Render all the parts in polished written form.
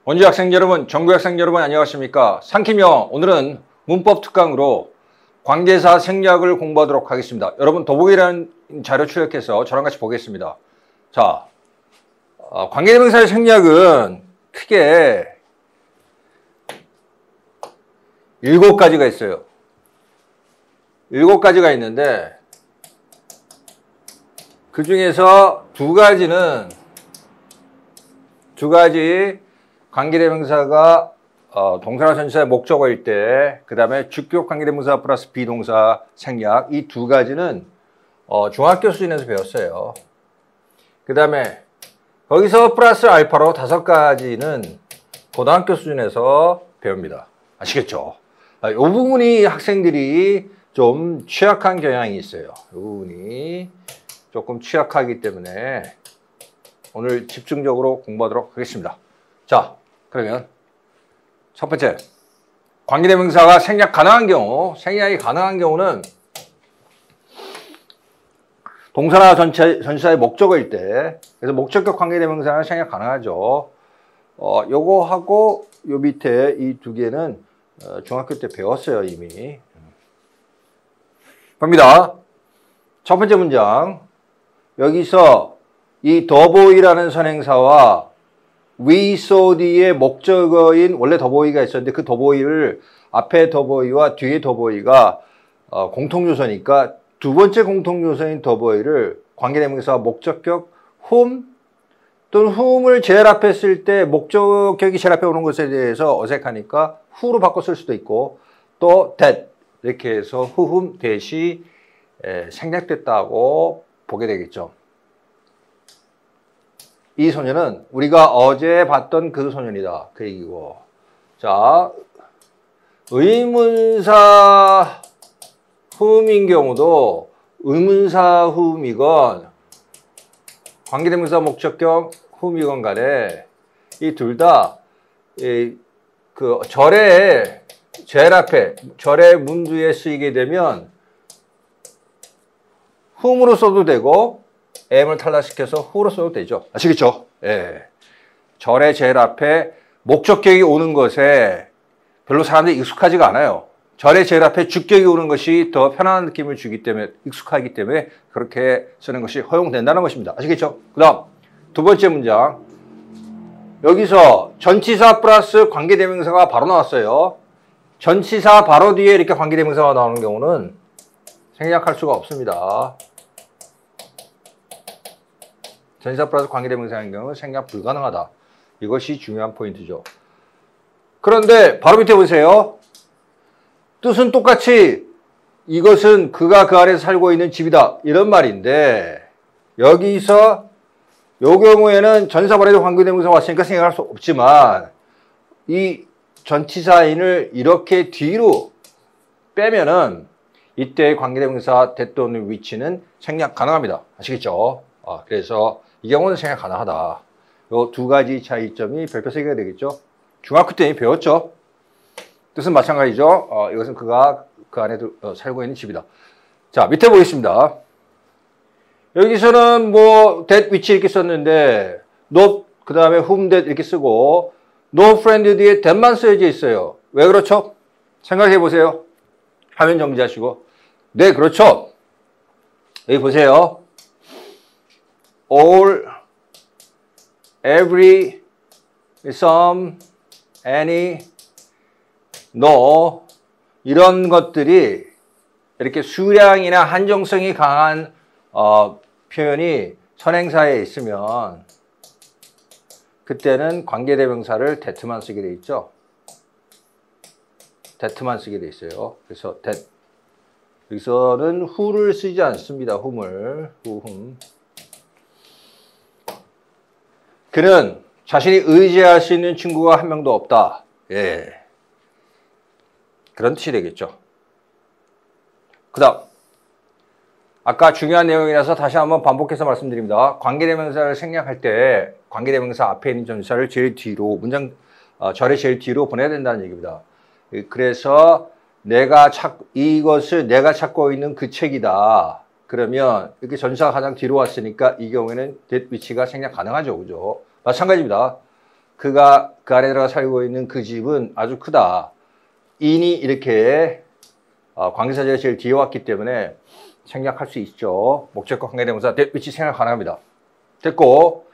원주 학생 여러분, 전국 학생 여러분 안녕하십니까? 상킴형 오늘은 문법 특강으로 관계사 생략을 공부하도록 하겠습니다. 여러분 더보기라는 자료 출력해서 저랑 같이 보겠습니다. 자, 관계대명사의 생략은 크게 7가지가 있어요. 7가지가 있는데 그 중에서 두 가지 관계대명사가 동사나 전치사의 목적어일 때, 그 다음에 주격 관계대명사 플러스 비동사 생략, 이 두 가지는 중학교 수준에서 배웠어요. 그 다음에 거기서 플러스 알파로 5가지는 고등학교 수준에서 배웁니다. 아시겠죠? 이 부분이 학생들이 좀 취약한 경향이 있어요. 이 부분이 조금 취약하기 때문에 오늘 집중적으로 공부하도록 하겠습니다. 자, 그러면 첫 번째, 관계대명사가 생략이 가능한 경우는 동사나 전치사의 목적어일 때, 그래서 목적격 관계대명사는 생략 가능하죠. 요거하고 요 밑에 이 두 개는 중학교 때 배웠어요, 이미. 갑니다. 첫 번째 문장. 여기서 이 더보이라는 선행사와 we saw the의 목적어인 원래 더보이가 있었는데 그 더보이를 앞에 더보이와 뒤에 더보이가 공통요소니까 두 번째 공통요소인 더보이를 관계대명사 목적격 whom 또는 whom을 제일 앞에 쓸 때 목적격이 제일 앞에 오는 것에 대해서 어색하니까 who로 바꿔 쓸 수도 있고 또 that 이렇게 해서 whom that이 생략됐다고 보게 되겠죠. 이 소년은 우리가 어제 봤던 그 소년이다. 그 얘기고. 자, 의문사 whom인 경우도 의문사 whom이건 관계대명사 목적격 whom이건 간에 이 둘 다 그 절의 제일 앞에 절의 문두에 쓰이게 되면 whom으로 써도 되고 M을 탈락시켜서 who로 써도 되죠. 아시겠죠? 예. 절의 제일 앞에 목적격이 오는 것에 별로 사람들이 익숙하지가 않아요. 절의 제일 앞에 주격이 오는 것이 더 편안한 느낌을 주기 때문에 익숙하기 때문에 그렇게 쓰는 것이 허용된다는 것입니다. 아시겠죠? 그 다음 두 번째 문장. 여기서 전치사 플러스 관계대명사가 바로 나왔어요. 전치사 바로 뒤에 이렇게 관계대명사가 나오는 경우는 생략할 수가 없습니다. 전치사 플러스 관계대명사인 경우는 생략 불가능하다. 이것이 중요한 포인트죠. 그런데 바로 밑에 보세요. 뜻은 똑같이 이것은 그가 그 아래서 살고 있는 집이다. 이런 말인데 여기서 요 경우에는 전치사 발에도 관계대명사가 왔으니까 생각할 수 없지만 이 전치사인을 이렇게 뒤로 빼면은 이때 관계대명사 that 또는 which는 생략 가능합니다. 아시겠죠? 그래서 이 경우는 생략 가능하다. 요 두 가지 차이점이 별표 3개가 되겠죠? 중학교 때 이미 배웠죠? 뜻은 마찬가지죠? 이것은 그가 그 안에 살고 있는 집이다. 자, 밑에 보겠습니다. 여기서는 뭐 that which 이렇게 썼는데 not 그 다음에 whom that 이렇게 쓰고 no friend 뒤에 that만 써져 있어요. 왜 그렇죠? 생각해 보세요. 화면 정지하시고. 네, 그렇죠. 여기 보세요. all, every, some, any, no 이런 것들이 이렇게 수량이나 한정성이 강한 표현이 선행사에 있으면 그때는 관계대명사를 that만 쓰게 돼 있죠. that만 쓰게 돼 있어요. 그래서 that 여기서는 who를 쓰지 않습니다. whom. 그는 자신이 의지할 수 있는 친구가 한 명도 없다. 예. 그런 뜻이 되겠죠. 그 다음 아까 중요한 내용이라서 다시 한번 반복해서 말씀드립니다. 관계대명사를 생략할 때 관계대명사 앞에 있는 전치사를 제일 뒤로 절의 제일 뒤로 보내야 된다는 얘기입니다. 그래서 이것을 내가 찾고 있는 그 책이다. 그러면 이렇게 전치사가 가장 뒤로 왔으니까 이 경우에는 that which가 생략 가능하죠. 그죠? 마찬가지입니다. 그가 그 안에 들어가 살고 있는 그 집은 아주 크다. 인이 이렇게 관계사제가 제일 뒤에 왔기 때문에 생략할 수 있죠. 목적과 관계대명사 위치 생략 가능합니다. 됐고,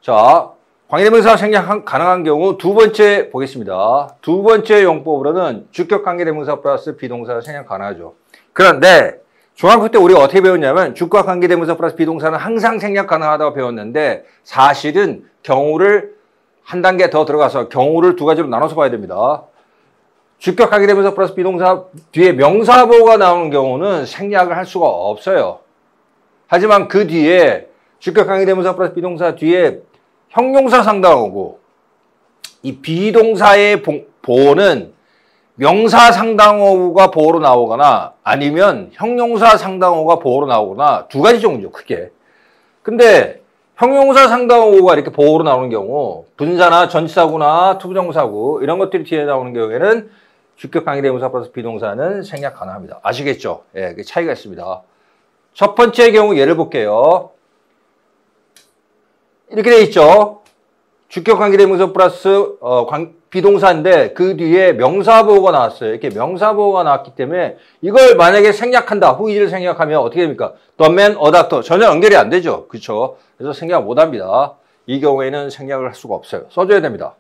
자, 관계대명사 생략 가능한 경우 두 번째 보겠습니다. 두 번째 용법으로는 주격 관계대명사 플러스 비동사가 생략 가능하죠. 그런데 중학교 때 우리가 어떻게 배웠냐면 주격 관계대명사 플러스 비동사는 항상 생략 가능하다고 배웠는데 사실은 경우를 한 단계 더 들어가서 경우를 두 가지로 나눠서 봐야 됩니다. 주격 관계대명사 플러스 비동사 뒤에 명사보호가 나오는 경우는 생략을 할 수가 없어요. 하지만 그 뒤에 주격 관계대명사 플러스 비동사 뒤에 형용사 상당어고 이 비동사의 보호는 명사 상당어가 보호로 나오거나 아니면 형용사 상당어가 보호로 나오거나 두 가지 종류죠, 크게. 근데 형용사 상당어가 이렇게 보호로 나오는 경우 분사나 전치사구나 투부정사구 이런 것들이 뒤에 나오는 경우에는 주격 관계대명사 플러스 비동사는 생략 가능합니다. 아시겠죠? 예, 그 차이가 있습니다. 첫 번째 경우 예를 볼게요. 이렇게 돼 있죠. 주격 관계대명사 플러스 비동사인데 그 뒤에 명사보호가 나왔어요. 이렇게 명사보호가 나왔기 때문에 이걸 만약에 생략한다. 후이지를 생략하면 어떻게 됩니까? The man, a doctor. 전혀 연결이 안 되죠. 그렇죠? 그래서 생략 못합니다. 이 경우에는 생략을 할 수가 없어요. 써줘야 됩니다.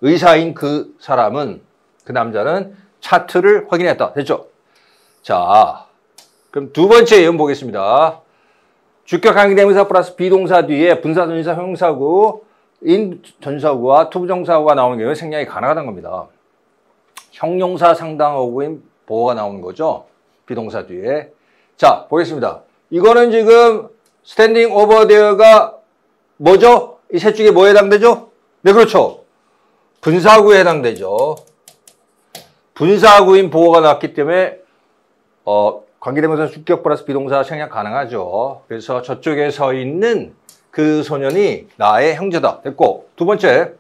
의사인 그 사람은 그 남자는 차트를 확인했다. 됐죠? 자, 그럼 두 번째 예문 보겠습니다. 주격 관계대명사 플러스 비동사 뒤에 분사, 전치사, 형용사구, 인 전사구와 투부정사구가 나오는 경우에 생략이 가능하다는 겁니다. 형용사 상당어구인 보호가 나오는 거죠. 비동사 뒤에. 자, 보겠습니다. 이거는 지금 standing over there가 뭐죠? 이 셋 중에 뭐에 해당되죠? 네, 그렇죠. 분사구에 해당되죠. 분사구인 보호가 나왔기 때문에 관계대명사 주격 플러스 비동사 생략 가능하죠. 그래서 저쪽에 서 있는 그 소년이 나의 형제다. 됐고, 두 번째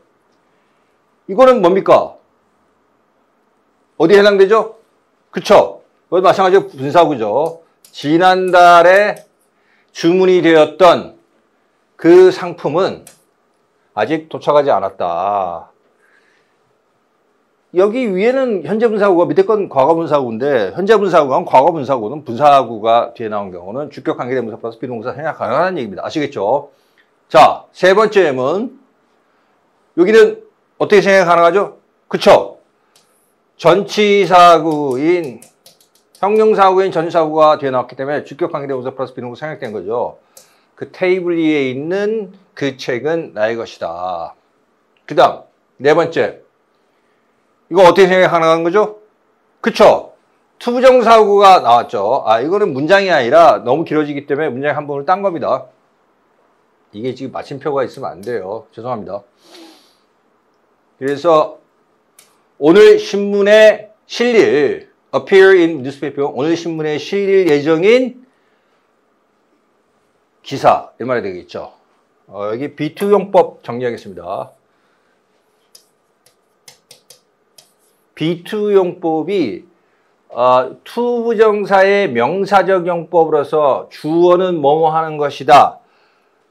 이거는 뭡니까? 어디에 해당되죠? 그쵸? 이거 마찬가지로 분사구죠. 지난달에 주문이 되었던 그 상품은 아직 도착하지 않았다. 여기 위에는 현재 분사구가 밑에 건 과거 분사구인데 현재 분사구와 과거 분사구는 분사구가 뒤에 나온 경우는 주격 관계대명사 플러스 비동사 생략 가능하다는 얘기입니다. 아시겠죠? 자, 세 번째 예문. 여기는 어떻게 생략 가능하죠? 그쵸? 전치사구인 형용사구인 전치사구가 뒤에 나왔기 때문에 주격 관계대명사 플러스 비동사 생략된 거죠. 그 테이블 위에 있는 그 책은 나의 것이다. 그 다음 네 번째. 이거 어떻게 생각 가능한 거죠? 그쵸? 투부정사구가 나왔죠. 이거는 문장이 아니라 너무 길어지기 때문에 문장 한 번을 딴 겁니다. 이게 지금 마침표가 있으면 안 돼요. 죄송합니다. 그래서 오늘 신문에 실릴 appear in newspaper 오늘 신문에 실릴 예정인 기사 이 말이 되겠죠. 여기 B2용법 정리하겠습니다. B2용법이 투부정사의 명사적 용법으로서 주어는 뭐뭐 하는 것이다.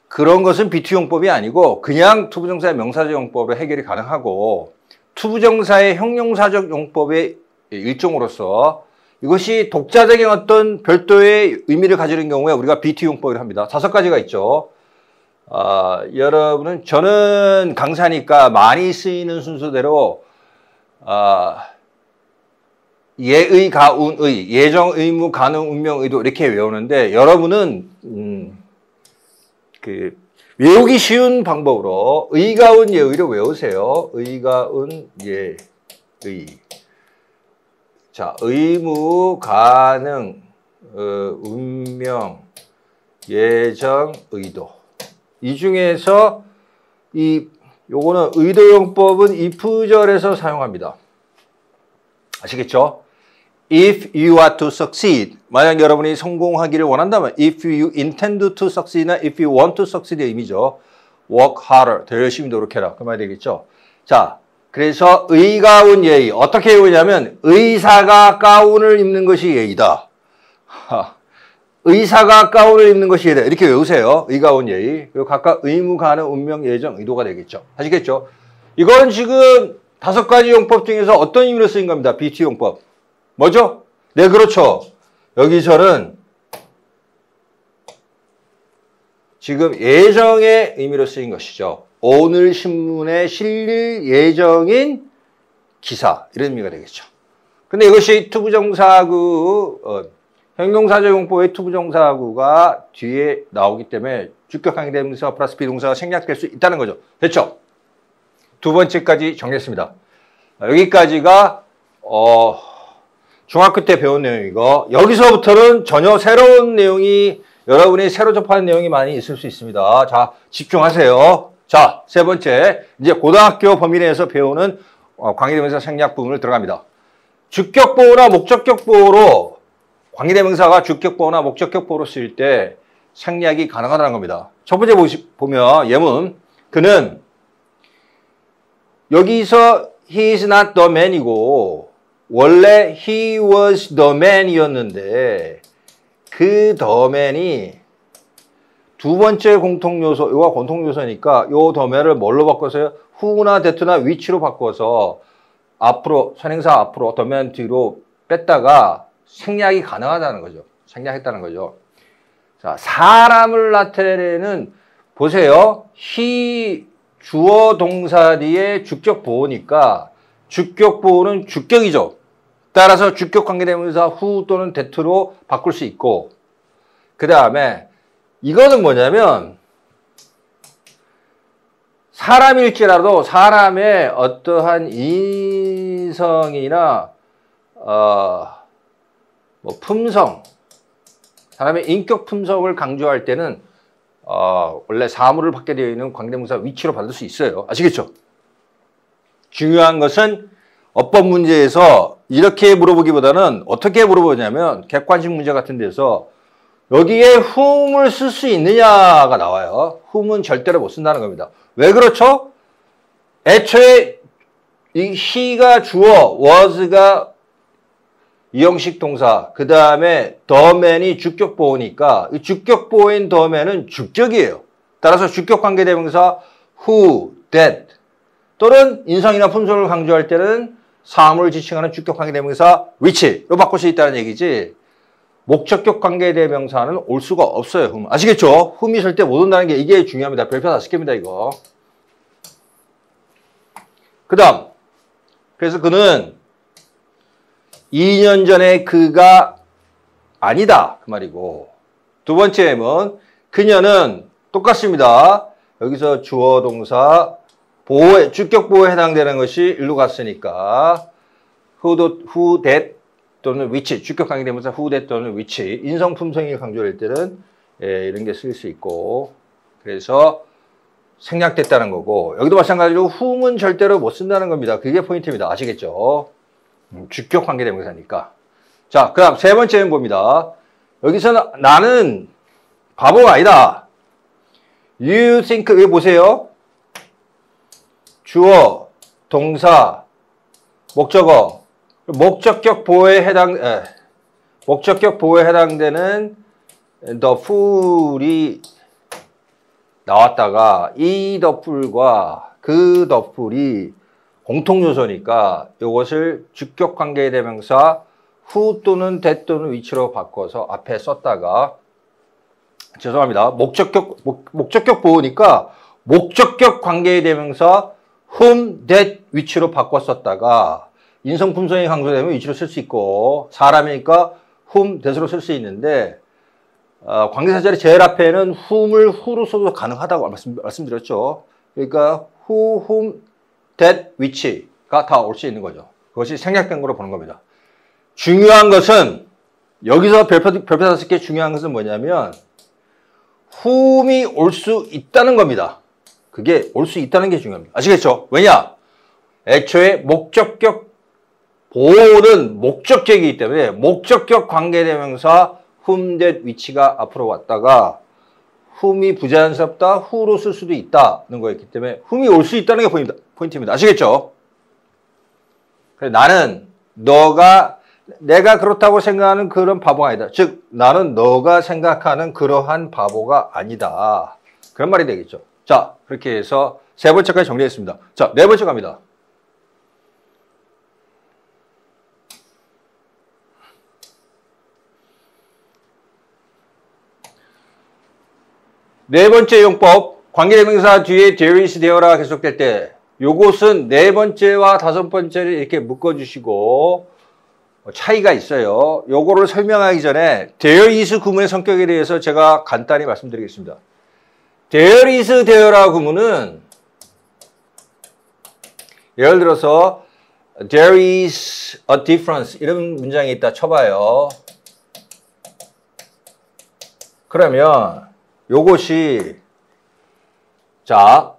그런 것은 B2용법이 아니고 그냥 투부정사의 명사적 용법으로 해결이 가능하고 투부정사의 형용사적 용법의 일종으로서 이것이 독자적인 어떤 별도의 의미를 가지는 경우에 우리가 B2용법을 합니다. 5가지가 있죠. 여러분은 저는 강사니까 많이 쓰이는 순서대로 예의, 가운의, 예정, 의무, 가능, 운명, 의도 이렇게 외우는데 여러분은 외우기 쉬운 방법으로 의가운 예의를 외우세요. 의가운 예의. 자, 의무, 가능, 운명, 예정, 의도. 이 중에서 요거는 의도용법은 if절에서 사용합니다. 아시겠죠? If you are to succeed. 만약 여러분이 성공하기를 원한다면 if you intend to succeed나 if you want to succeed의 의미죠. work harder. 더 열심히 노력해라. 그 말이 되겠죠. 자, 그래서 의가운 예의. 어떻게 외우냐면 의사가 가운을 입는 것이 예의다. 의사가 가운을 입는 것이 예의다. 이렇게 외우세요. 의가운 예의. 그리고 각각 의무, 가능, 운명, 예정, 의도가 되겠죠. 아시겠죠? 이거는 지금 5가지 용법 중에서 어떤 의미로 쓰인 겁니다. BT 용법. 뭐죠? 네, 그렇죠. 여기서는 지금 예정의 의미로 쓰인 것이죠. 오늘 신문에 실릴 예정인 기사, 이런 의미가 되겠죠. 근데 이것이 투부정사구, 형용사적 용법의 투부정사구가 뒤에 나오기 때문에 주격관계 대명사 플러스 비동사가 생략될 수 있다는 거죠. 됐죠? 두 번째까지 정리했습니다. 여기까지가 중학교 때 배운 내용이고, 여기서부터는 전혀 새로운 내용이, 여러분이 새로 접하는 내용이 많이 있을 수 있습니다. 자, 집중하세요. 자, 세 번째, 이제 고등학교 범위 내에서 배우는 관계대명사 생략 부분을 들어갑니다. 주격보호나 목적격보호로, 관계대명사가 주격보호나 목적격보호로 쓰일 때 생략이 가능하다는 겁니다. 첫 번째 보면 예문, 그는 여기서 he is not the man이고 원래 he was the man이었는데 그 the man이 두 번째 공통요소, 이거 공통요소니까 요 the man을 뭘로 바꿔서요? who나 that나 which로 바꿔서 앞으로, 선행사 앞으로 the man 뒤로 뺐다가 생략이 가능하다는 거죠. 생략했다는 거죠. 자, 사람을 나타내는, 보세요. he 주어 동사 뒤에 주격 보호니까 주격 보호는 주격이죠. 따라서 주격 관계대명사 who 또는 that로 바꿀 수 있고, 그 다음에 이거는 뭐냐면 사람일지라도 사람의 어떠한 인성이나 뭐 품성, 사람의 인격 품성을 강조할 때는 원래 사물을 받게 되어 있는 관계대명사 위치로 받을 수 있어요. 아시겠죠? 중요한 것은 어법 문제에서 이렇게 물어보기보다는 어떻게 물어보냐면 객관식 문제 같은 데서 여기에 whom을 쓸 수 있느냐가 나와요. whom은 절대로 못 쓴다는 겁니다. 왜 그렇죠? 애초에 이 he가 주어, was가 이형식 동사, 그 다음에 the man이 주격 보호니까 이 주격 보호인 the man은 주격이에요. 따라서 주격 관계대명사 who, that 또는 인성이나 품성을 강조할 때는 사물을 지칭하는 주격 관계대명사 which로 바꿀 수 있다는 얘기지, 목적격 관계대명사는 올 수가 없어요. whom. 아시겠죠? whom이 절대 못 온다는 게 이게 중요합니다. 별표 5개입니다, 이거. 그 다음, 그래서 그는 2년 전에 그가 아니다, 그 말이고. 두 번째는 그녀는 똑같습니다. 여기서 주어 동사 보호에, 주격 보호에 해당되는 것이 일로 갔으니까 who, that 또는 which, 주격 관계대명사 who, that 또는 which, 인성 품성이 강조할 때는 이런 게 쓸 수 있고, 그래서 생략됐다는 거고, 여기도 마찬가지로 whom은 절대로 못 쓴다는 겁니다. 그게 포인트입니다. 아시겠죠? 주격 관계대명사니까. 자, 그 다음 세 번째는 봅니다. 여기서는 나는 바보가 아니다. You think, 여기 보세요. 주어, 동사, 목적어, 목적격 보호에 해당되는 the fool이 나왔다가 이 the fool과 그 the fool이 공통요소니까 이것을 주격 관계대명사 who 또는 that 또는 which로 바꿔서 앞에 썼다가, 죄송합니다. 목적격 보호니까 목적격 관계대명사 whom, that, which로 바꿔 썼다가 인성 품성이 강조되면 which로 쓸 수 있고, 사람이니까 whom, that으로 쓸 수 있는데 관계사 자리 제일 앞에는 whom을 who로 써도 가능하다고 말씀드렸죠. 그러니까 who, whom, that, which가 다 올 수 있는 거죠. 그것이 생략된 거로 보는 겁니다. 중요한 것은 여기서 별표 5개 중요한 것은 뭐냐면 whom이 올 수 있다는 겁니다. 그게 올 수 있다는 게 중요합니다. 아시겠죠? 왜냐? 애초에 목적격 보호는 목적격이기 때문에 목적격 관계대명사 whom, that, which가 앞으로 왔다가 whom이 부자연스럽다, who로 쓸 수도 있다는 거였기 때문에 whom이 올 수 있다는 게 포인트입니다. 아시겠죠? 그래서 나는 내가 그렇다고 생각하는 그런 바보가 아니다. 즉 나는 너가 생각하는 그러한 바보가 아니다. 그런 말이 되겠죠. 자, 그렇게 해서 세 번째까지 정리했습니다. 자, 네 번째 갑니다. 네 번째 용법, 관계대명사 뒤에 there is, there가 계속될 때 요것은 네 번째와 다섯 번째를 이렇게 묶어주시고 차이가 있어요. 요거를 설명하기 전에 there is 구문의 성격에 대해서 제가 간단히 말씀드리겠습니다. there is, there라 구문은 예를 들어서 there is a difference 이런 문장이 있다 쳐봐요. 그러면 요것이 자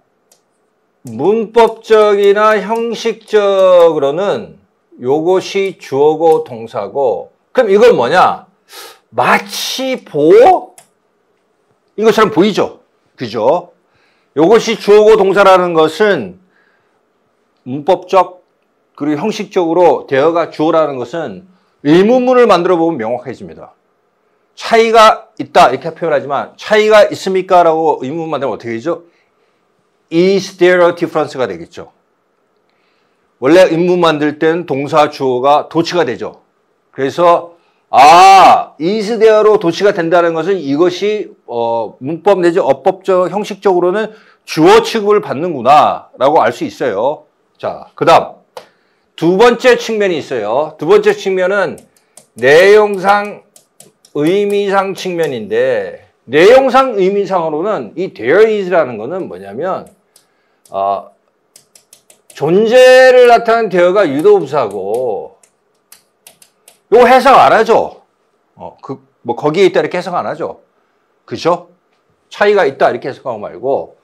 문법적이나 형식적으로는 요것이 주어고 동사고 그럼 이건 뭐냐? 마치 보인 것처럼 보이죠? 그죠? 요것이 주어고 동사라는 것은 문법적 그리고 형식적으로 대어가 주어라는 것은 의문문을 만들어 보면 명확해집니다. 차이가 있다 이렇게 표현하지만 차이가 있습니까? 라고 의문문 만들면 어떻게 되죠? Is there a difference가 되겠죠. 원래 의문문 만들 때는 동사 주어가 도치가 되죠. 그래서 is there로 도치가 된다는 것은 이것이 문법 내지 어법적 형식적으로는 주어 취급을 받는구나 라고 알 수 있어요. 자, 그 다음 두 번째 측면이 있어요. 두 번째 측면은 내용상 의미상 측면인데 내용상 의미상으로는 이 there is라는 거는 뭐냐면 존재를 나타내는 there가 유도부사고 요거 해석 안 하죠. 거기에 있다 이렇게 해석 안 하죠. 그죠? 차이가 있다 이렇게 해석하고 말고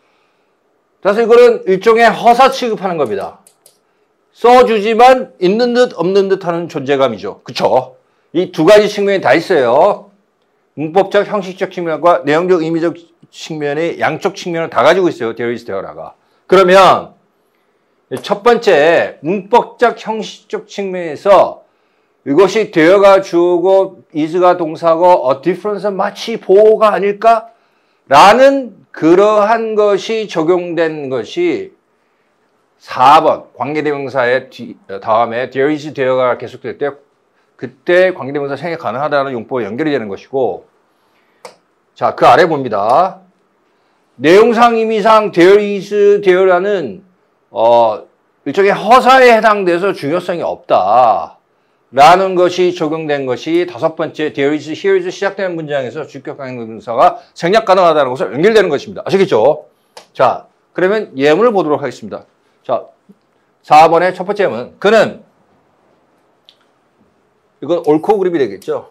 그래서 이거는 일종의 허사 취급하는 겁니다. 써주지만 있는 듯 없는 듯 하는 존재감이죠. 그쵸? 이 두 가지 측면이 다 있어요. 문법적, 형식적 측면과 내용적, 의미적 측면의 양쪽 측면을 다 가지고 있어요. there is, there가. 그러면 첫 번째 문법적, 형식적 측면에서 이것이 there가 주어고 is가 동사고 a difference는 마치 보호가 아닐까? 라는 그러한 것이 적용된 것이 4번 관계대명사의 다음에 there is, there가 계속될 때 그때 관계대명사 생략 가능하다는 용법과 연결이 되는 것이고 자, 그 아래 봅니다. 내용상 의미상 there is, there라는 일종의 허사에 해당돼서 중요성이 없다 라는 것이 적용된 것이 다섯 번째 there is, here is 시작되는 문장에서 주격 관계대명사가 생략 가능하다는 것을 연결되는 것입니다. 아시겠죠? 자, 그러면 예문을 보도록 하겠습니다. 자, 4번의 첫 번째 예문. 그는 이건 옳고 그름이 되겠죠.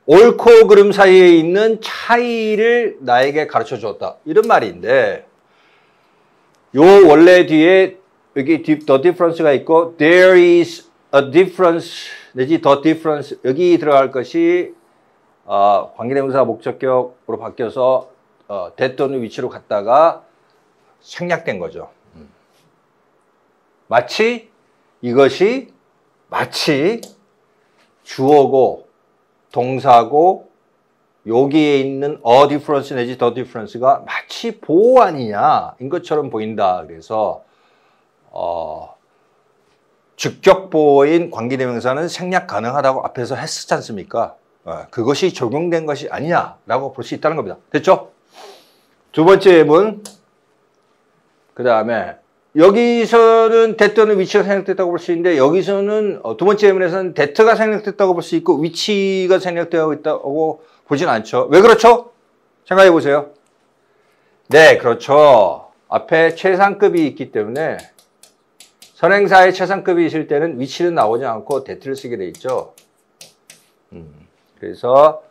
옳고 그름 사이에 있는 차이를 나에게 가르쳐 주었다. 이런 말인데 요 원래 뒤에 여기 the difference가 있고 there is a difference 내지 the difference 여기 들어갈 것이 관계대명사 목적격으로 바뀌어서 that 또는 위치로 갔다가 생략된 거죠. 이것이 마치 주어고 동사고 여기에 있는 a difference 내지 the difference가 마치 보호 아니냐 인 것처럼 보인다. 그래서 주격 보호인 관계대명사는 생략 가능하다고 앞에서 했었지 않습니까? 그것이 적용된 것이 아니냐라고 볼 수 있다는 겁니다. 됐죠? 두 번째 예문. 그 다음에 여기서는 that는 위치가 생략됐다고 볼 수 있는데 여기서는 두 번째 예문에서는 that가 생략됐다고 볼 수 있고 위치가 생략되어 있다고 보진 않죠. 왜 그렇죠? 생각해 보세요. 네, 그렇죠. 앞에 최상급이 있기 때문에 선행사의 최상급이 있을 때는 위치는 나오지 않고 that를 쓰게 돼 있죠. 그래서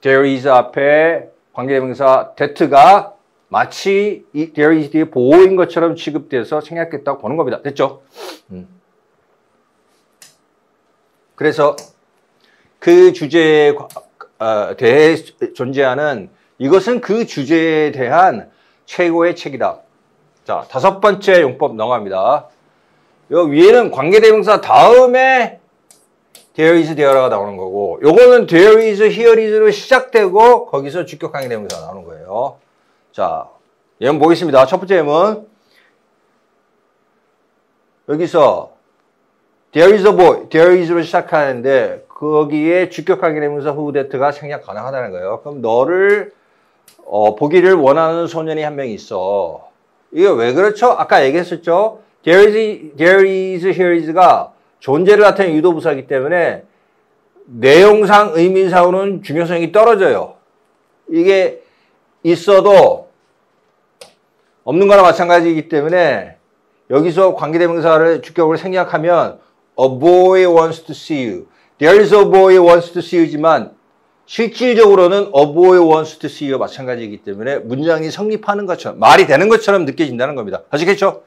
there is 앞에 관계대명사 that가 마치 이 there is 뒤에 보호인 것처럼 취급돼서 생략됐다고 보는 겁니다. 됐죠? 그래서 그 주제에 대해 존재하는 이것은 그 주제에 대한 최고의 책이다. 자, 다섯 번째 용법 넘어갑니다. 요 위에는 관계대명사 다음에 there is, there가 나오는 거고 요거는 there is, here is로 시작되고 거기서 주격 관계대명사가 나오는 거예요. 자, 예문 보겠습니다. 첫 번째 예문. 여기서 there is a boy, there is로 시작하는데 거기에 주격 관계대명사 who that가 생략 가능하다는 거예요. 그럼 너를 보기를 원하는 소년이 한 명 있어. 이게 왜 그렇죠? 아까 얘기했었죠. there is, here is가 존재를 나타내는 유도부사이기 때문에 내용상 의미상으로는 중요성이 떨어져요. 이게 있어도 없는 거나 마찬가지이기 때문에 여기서 관계대명사를 주격을 생략하면 a boy wants to see you. There is a boy wants to see you지만 실질적으로는 a boy wants to see you와 마찬가지이기 때문에 문장이 성립하는 것처럼 말이 되는 것처럼 느껴진다는 겁니다. 아시겠죠?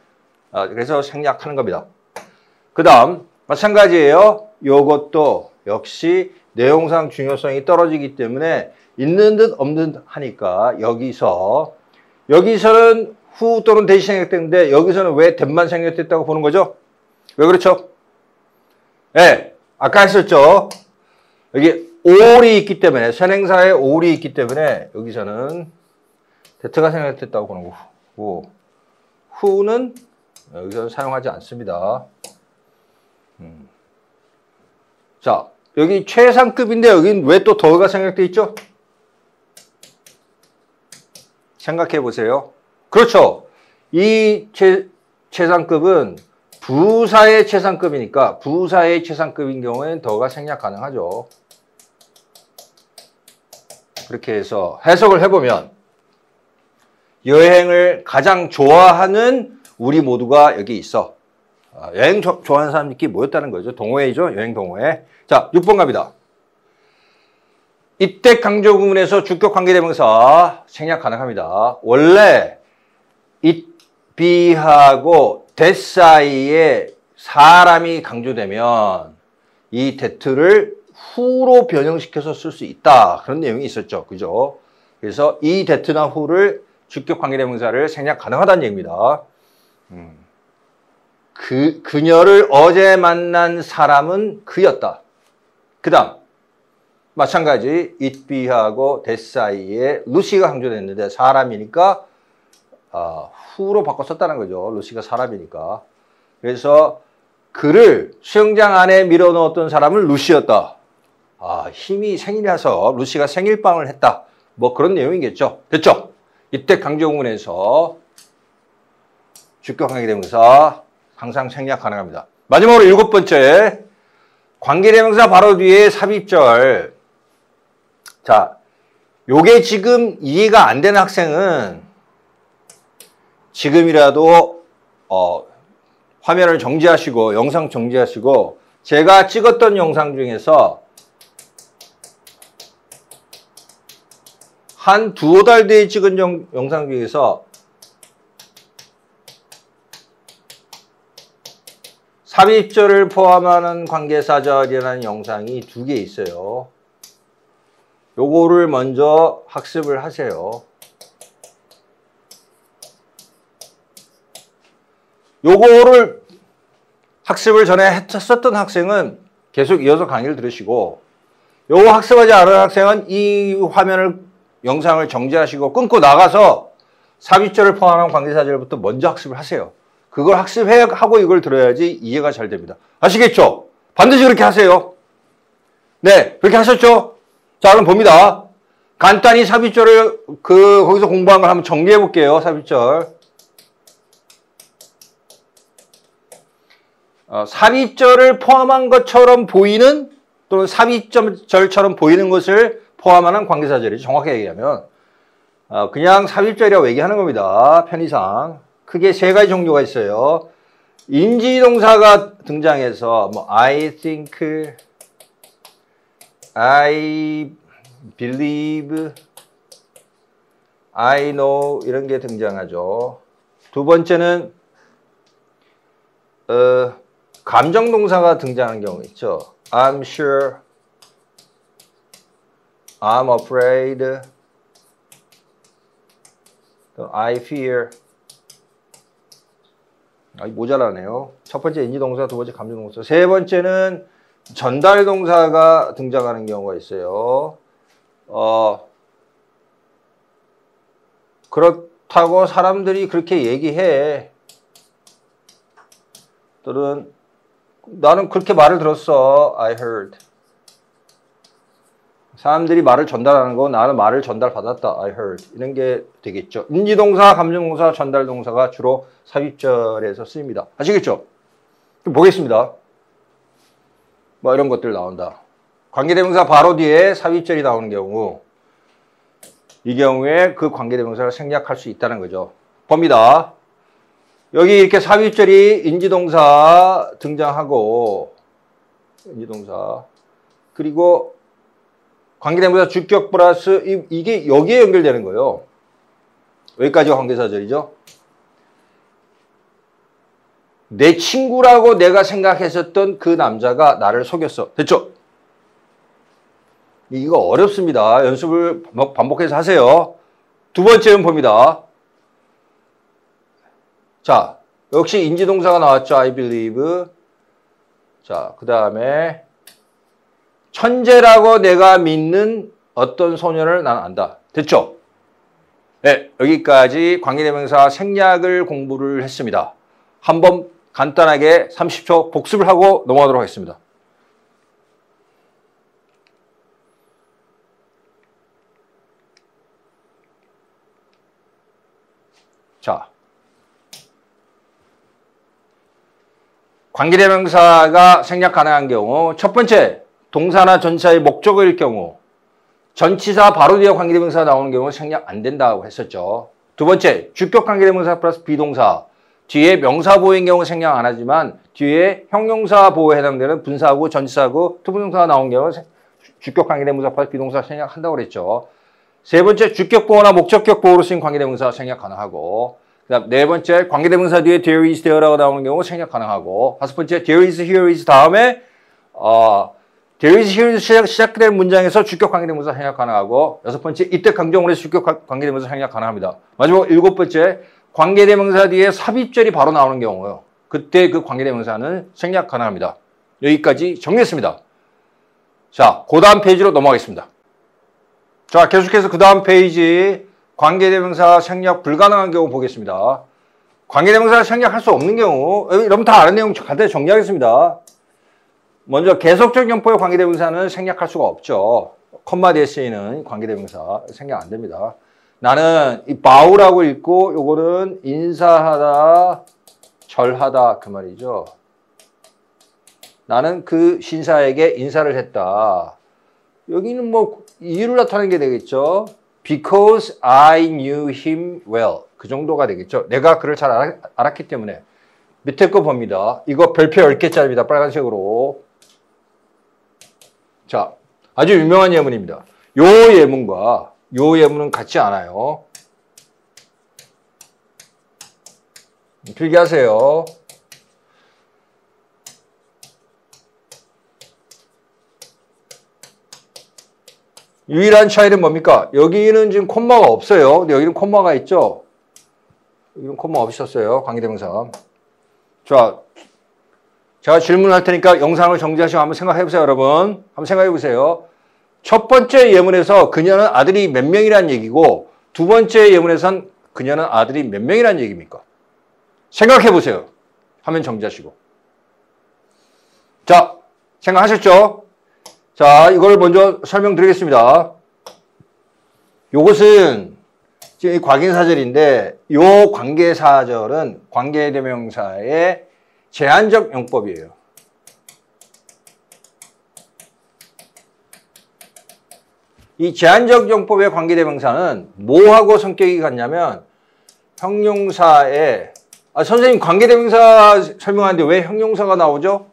그래서 생략하는 겁니다. 그 다음 마찬가지예요. 요것도 역시 내용상 중요성이 떨어지기 때문에 있는 듯 없는 듯 하니까 여기서는 후 또는 대시 생략되는데 여기서는 왜 that만 생략됐다고 보는 거죠? 왜 그렇죠? 네, 아까 했었죠. 여기 all이 있기 때문에 선행사에 all이 있기 때문에 여기서는 that가 생략됐다고 보는 거고 who는 여기서는 사용하지 않습니다. 자, 여기 최상급인데 여긴 왜 또 더가 생략되어 있죠? 생각해 보세요. 그렇죠. 이 최상급은 부사의 최상급이니까 부사의 최상급인 경우에는 더가 생략 가능하죠. 그렇게 해서 해석을 해보면 여행을 가장 좋아하는 우리 모두가 여기 있어. 여행 좋아하는 사람들끼리 모였다는 거죠. 동호회죠. 여행 동호회. 자, 6번 갑니다. 이때 강조 구문에서 주격 관계대명사 생략 가능합니다. 원래 it be하고 that 사이에 사람이 강조되면 이 that를 who로 변형시켜서 쓸 수 있다. 그런 내용이 있었죠. 그죠? 그래서 이 that나 who를 주격 관계대명사를 생략 가능하다는 얘기입니다. 그녀를 어제 만난 사람은 그였다. 그 다음 마찬가지 it be하고 that 사이에 루시가 강조됐는데 사람이니까 who로 바꿔 썼다는 거죠. 루시가 사람이니까. 그래서 그를 수영장 안에 밀어넣었던 사람은 루시였다. 힘이 생일이라서 루시가 생일빵을 했다. 뭐 그런 내용이겠죠. 됐죠? 이때 강조구문에서 주격 관계대명사 항상 생략 가능합니다. 마지막으로 7번째 관계대명사 바로 뒤에 삽입절. 자, 요게 지금 이해가 안 되는 학생은 지금이라도 화면을 정지하시고 영상 정지하시고 제가 찍었던 영상 중에서 한 두어 달 뒤에 찍은 영상 중에서 삽입절을 포함하는 관계사절이라는 영상이 2개 있어요. 요거를 먼저 학습을 하세요. 요거를 학습을 전에 했었던 학생은 계속 이어서 강의를 들으시고 요거 학습하지 않은 학생은 이 화면을 영상을 정지하시고 끊고 나가서 삽입절을 포함한 관계사절부터 먼저 학습을 하세요. 그걸 학습하고 이걸 들어야지 이해가 잘 됩니다. 아시겠죠? 반드시 그렇게 하세요. 네, 그렇게 하셨죠? 자, 그럼 봅니다. 간단히 삽입절을 거기서 공부한 걸 한번 정리해 볼게요. 삽입절. 삽입절을 포함한 것처럼 보이는 또는 삽입절처럼 보이는 것을 포함하는 관계사절이죠. 정확하게 얘기하면 그냥 삽입절이라고 얘기하는 겁니다. 편의상. 크게 3가지 종류가 있어요. 인지동사가 등장해서 뭐 I think, I believe, I know 이런 게 등장하죠. 두 번째는 감정동사가 등장하는 경우 있죠. I'm sure, I'm afraid, I fear. 모자라네요. 첫 번째 인지동사, 두 번째 감정동사. 세 번째는 전달동사가 등장하는 경우가 있어요. 그렇다고 사람들이 그렇게 얘기해. 들은 나는 그렇게 말을 들었어. I heard. 사람들이 말을 전달하는 거 나는 말을 전달받았다. I heard. 이런 게 되겠죠. 인지동사, 감정동사, 전달동사가 주로 삽입절에서 쓰입니다. 아시겠죠? 좀 보겠습니다. 뭐 이런 것들 나온다. 관계대명사 바로 뒤에 삽입절이 나오는 경우 이 경우에 그 관계대명사를 생략할 수 있다는 거죠. 봅니다. 여기 이렇게 삽입절이 인지동사 등장하고 인지동사 그리고 관계대명사 주격 플러스 이게 여기에 연결되는 거예요. 여기까지가 관계사절이죠. 내 친구라고 내가 생각했었던 그 남자가 나를 속였어. 됐죠? 이거 어렵습니다. 연습을 반복해서 하세요. 두 번째는 봅니다. 자, 역시 인지동사가 나왔죠. I believe. 자, 그 다음에 천재라고 내가 믿는 어떤 소년을 난 안다. 됐죠? 네, 여기까지 관계대명사 생략을 공부를 했습니다. 한번 간단하게 30초 복습을 하고 넘어가도록 하겠습니다. 자, 관계대명사가 생략 가능한 경우 첫 번째, 동사나 전치사의 목적어일 경우 전치사 바로 뒤에 관계대명사가 나오는 경우 생략 안 된다고 했었죠. 두 번째, 주격 관계대명사 플러스 비동사 뒤에 명사 보호인 경우 생략 안 하지만 뒤에 형용사 보호에 해당되는 분사하고 전치사하고 투부정사가 나온 경우 주격 관계대명사 플러스 비동사 생략한다고 그랬죠. 세 번째, 주격 보호나 목적격 보호로 쓰인 관계대명사 생략 가능하고 그다음 네 번째, 관계대명사 뒤에 there is, there라고 나오는 경우 생략 가능하고 다섯 번째, there is, here is 다음에 there is, here is 시작된 문장에서 주격 관계대명사 생략 가능하고 여섯 번째, 이때 강조문에서 주격 관계대명사 생략 가능합니다. 마지막 일곱 번째, 관계대명사 뒤에 삽입절이 바로 나오는 경우요. 그때 그 관계대명사는 생략 가능합니다. 여기까지 정리했습니다. 자, 그 다음 페이지로 넘어가겠습니다. 자, 계속해서 그 다음 페이지 관계대명사 생략 불가능한 경우 보겠습니다. 관계대명사 생략할 수 없는 경우 여러분 다 아는 내용 간단히 정리하겠습니다. 먼저 계속적 용법의 관계대명사는 생략할 수가 없죠. 컴마 뒤에 쓰이는 관계대명사 생략 안 됩니다. 나는 이 bow라고 읽고 요거는 인사하다, 절하다 그 말이죠. 나는 그 신사에게 인사를 했다. 여기는 뭐 이유를 나타내는 게 되겠죠. Because I knew him well. 그 정도가 되겠죠. 내가 그를 잘 알았기 때문에. 밑에 거 봅니다. 이거 별표 10개짜리입니다. 빨간색으로. 자, 아주 유명한 예문입니다. 요 예문과 요 예문은 같지 않아요. 필기하세요. 유일한 차이는 뭡니까? 여기는 지금 콤마가 없어요. 근데 여기는 콤마가 있죠? 여기는 콤마 없으셨어요. 관계대명사. 자, 제가 질문할 테니까 영상을 정지하시고 한번 생각해 보세요, 여러분. 한번 생각해 보세요. 첫 번째 예문에서 그녀는 아들이 몇 명이라는 얘기고 두 번째 예문에선 그녀는 아들이 몇 명이라는 얘기입니까? 생각해 보세요. 화면 정지하시고. 자, 생각하셨죠? 자, 이걸 먼저 설명드리겠습니다. 요것은 지금 이 관계사절인데 요 관계사절은 관계대명사의 제한적 용법이에요. 이 제한적 용법의 관계대명사는 뭐하고 성격이 같냐면 형용사에 선생님 관계대명사 설명하는데 왜 형용사가 나오죠?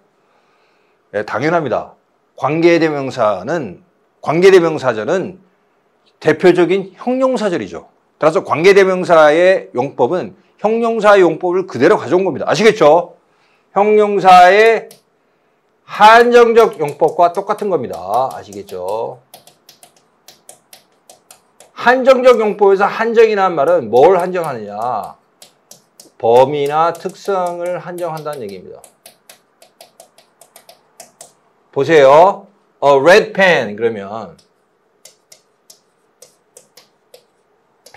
네, 당연합니다. 관계대명사절은 대표적인 형용사절이죠. 따라서 관계대명사의 용법은 형용사의 용법을 그대로 가져온 겁니다. 아시겠죠? 형용사의 한정적 용법과 똑같은 겁니다. 아시겠죠? 한정적 용법에서 한정이라는 말은 뭘 한정하느냐? 범위나 특성을 한정한다는 얘기입니다. 보세요. red pen 그러면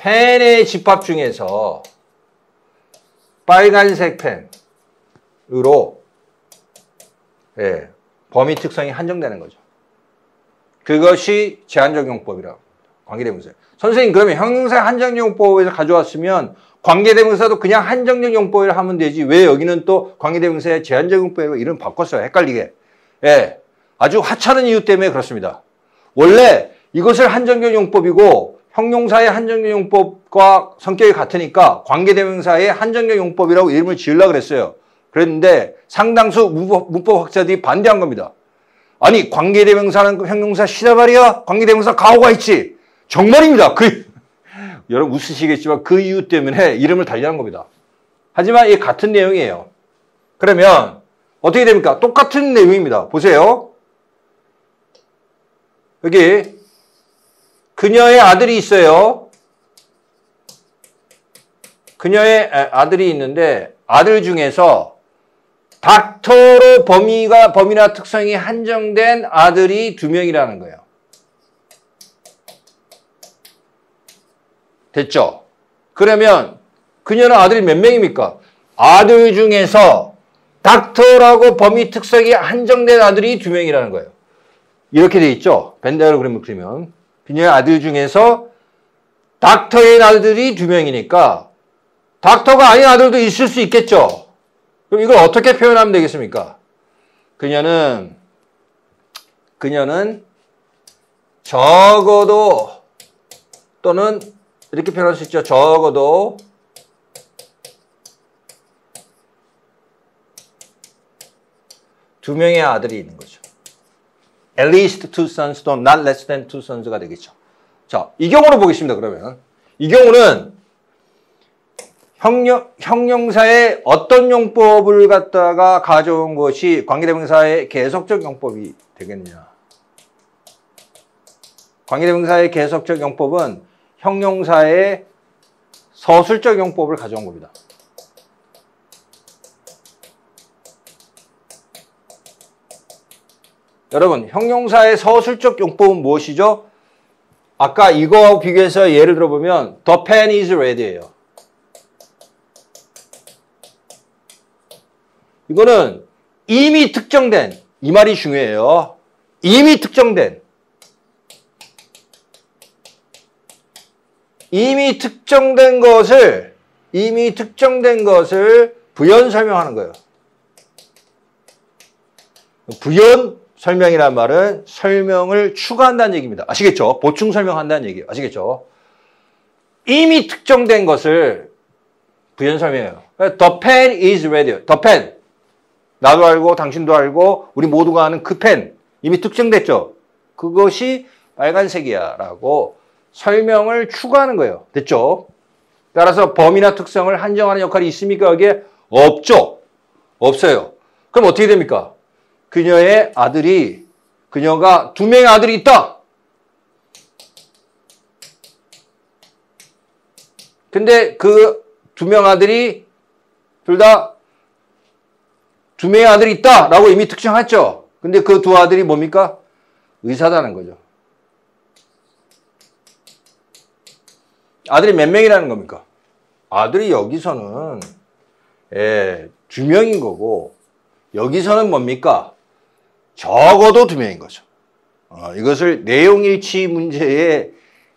펜의 집합 중에서 빨간색 펜으로 예, 범위 특성이 한정되는 거죠. 그것이 제한적 용법이라고 합니다. 관계대명사. 선생님 그러면 형용사 한정적 용법에서 가져왔으면 관계대명사도 그냥 한정적 용법을 하면 되지 왜 여기는 또 관계대명사의 제한적 용법이라고 이름 바꿨어요. 헷갈리게. 예, 아주 하찮은 이유 때문에 그렇습니다. 원래 이것을 한정적 용법이고 형용사의 한정적 용법과 성격이 같으니까 관계대명사의 한정적 용법이라고 이름을 지으려고 그랬어요. 그랬는데 상당수 문법 학자들이 반대한 겁니다. 아니 관계대명사는 형용사 시다발이야? 관계대명사 가오가 있지? 정말입니다. 여러분 웃으시겠지만 그 이유 때문에 이름을 달리한 겁니다. 하지만 이게 같은 내용이에요. 그러면 어떻게 됩니까? 똑같은 내용입니다. 보세요. 여기 그녀의 아들이 있어요. 그녀의 아들이 있는데 아들 중에서 닥터로 범위나 특성이 한정된 아들이 2명이라는 거예요. 됐죠? 그러면 그녀는 아들이 몇 명입니까? 아들 중에서 닥터라고 범위 특성이 한정된 아들이 2명이라는 거예요. 이렇게 돼 있죠? 벤 다이어그램을 그리면 그녀의 아들 중에서 닥터의 아들이 2명이니까 닥터가 아닌 아들도 있을 수 있겠죠? 그럼 이걸 어떻게 표현하면 되겠습니까? 그녀는 적어도 또는 이렇게 표현할 수 있죠. 적어도 두 명의 아들이 있는 거죠. At least 2 sons 또는 not less than 2 sons가 되겠죠. 자, 이 경우로 보겠습니다. 그러면 이 경우는 형용사의 어떤 용법을 갖다가 가져온 것이 관계대명사의 계속적 용법이 되겠느냐. 관계대명사의 계속적 용법은 형용사의 서술적 용법을 가져온 겁니다. 여러분, 형용사의 서술적 용법은 무엇이죠? 아까 이거하고 비교해서 예를 들어보면 The pen is red예요. 이거는 이미 특정된, 이 말이 중요해요. 이미 특정된 것을 부연 설명하는 거예요. 부연 설명이란 말은 설명을 추가한다는 얘기입니다. 아시겠죠? 보충 설명한다는 얘기예요. 아시겠죠? 이미 특정된 것을 부연 설명해요. The pen is red. The pen. 나도 알고 당신도 알고 우리 모두가 아는 그 펜. 이미 특정됐죠? 그것이 빨간색이야 라고 설명을 추가하는 거예요. 됐죠? 따라서 범위나 특성을 한정하는 역할이 있습니까? 여기에? 없죠. 없어요. 그럼 어떻게 됩니까? 그녀가 2명의 아들이 있다. 근데 그 2명 아들이 둘 다 2명의 아들이 있다 라고 이미 특정했죠. 근데 그 두 아들이 뭡니까? 의사다는 거죠. 아들이 몇 명이라는 겁니까? 아들이 여기서는 2명인 거고 여기서는 뭡니까? 적어도 2명인 거죠. 이것을 내용일치 문제에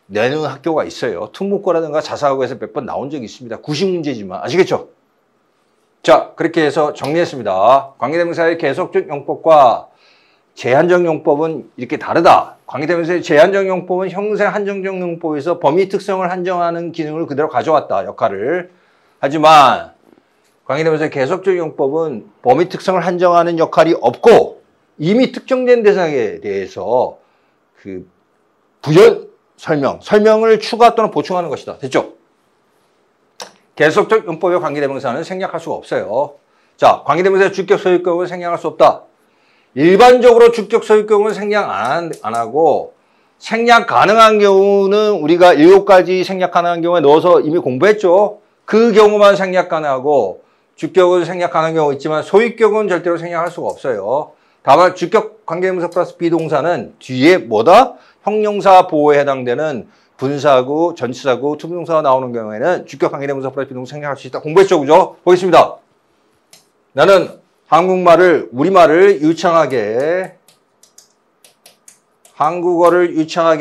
내는 학교가 있어요. 특목고라든가 자사고에서 몇 번 나온 적이 있습니다. 90문제지만 아시겠죠? 자, 그렇게 해서 정리했습니다. 관계대명사의 계속적 용법과 제한적 용법은 이렇게 다르다. 관계대명사의 제한적 용법은 형용사의 한정적 용법에서 범위 특성을 한정하는 기능을 그대로 가져왔다. 역할을. 하지만 관계대명사의 계속적 용법은 범위 특성을 한정하는 역할이 없고 이미 특정된 대상에 대해서 그 부연 설명을 추가 또는 보충하는 것이다. 됐죠? 계속적 용법의 관계대명사는 생략할 수가 없어요. 자, 관계대명사의 주격 소유격은 생략할 수 없다. 일반적으로 주격 소유격은 생략 안 하고 생략 가능한 경우는 우리가 7가지 생략 가능한 경우에 넣어서 이미 공부했죠. 그 경우만 생략 가능하고 주격은 생략 가능한 경우가 있지만 소유격은 절대로 생략할 수가 없어요. 다만 주격 관계대명사 플러스 비동사는 뒤에 뭐다? 형용사 보호에 해당되는 분사구, 전치사구, 투부정사가 나오는 경우에는 주격 관계대명사 플러스 비동사 생략할 수 있다. 공부했죠, 그죠? 보겠습니다. 나는 한국어를 유창하게